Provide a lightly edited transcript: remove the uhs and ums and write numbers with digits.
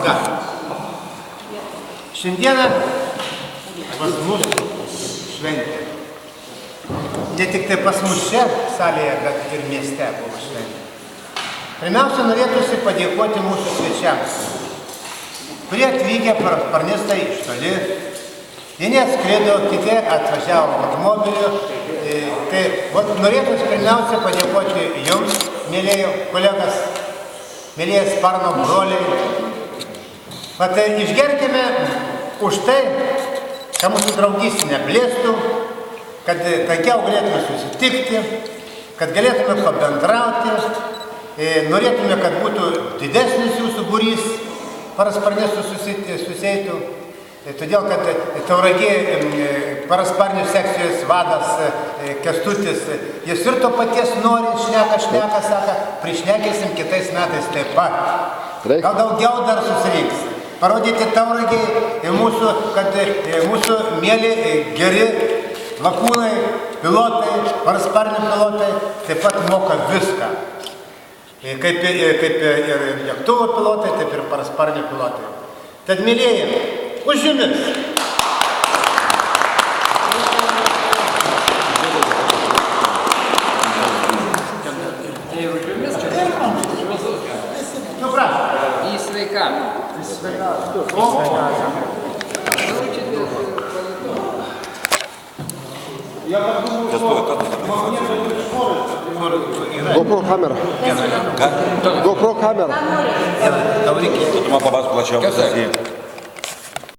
proga. Šiandieną pas mus šventė. Ne tik tai pas mus čia salėje, bet ir mieste buvo šventė. Pirmiausia, norėtųsi padėkoti mūsų svečiams, kurie atvykę parnesta iš toli. Vieni atskrido, kiti atvažiavo automobiliu. Tai norėtųsi pirmiausia padėkoti jums, mėlėjai kolegas, mėlėjai Sparno broliai. Tai išgerkime už tai, kad mūsų draugystė neblėstų, kad tankiau galėtume susitikti, kad galėtume pabendrauti, norėtume, kad būtų didesnis jūsų būrys, parasparnistų suseitų. Todėl, kad Tauragėje parasparnių sekcijos vadas Kęstutis, jis ir to paties nori, šneka, sako, prišnekėsim kitais metais taip pat. Gal daugiau dar susirinks. Parodyti Tauragėje mūsų, kad mūsų mėly geri lakūnai, pilotai, parasparnių pilotai taip pat moka viską. Kaip ir lėktuvo pilotai, taip ir parasparnių pilotai. Tad, mėlėjai, už jumis! Nu, prašau. Į sveikatą. GoPro камера. GoPro камера. Tu man papasakok plačiau.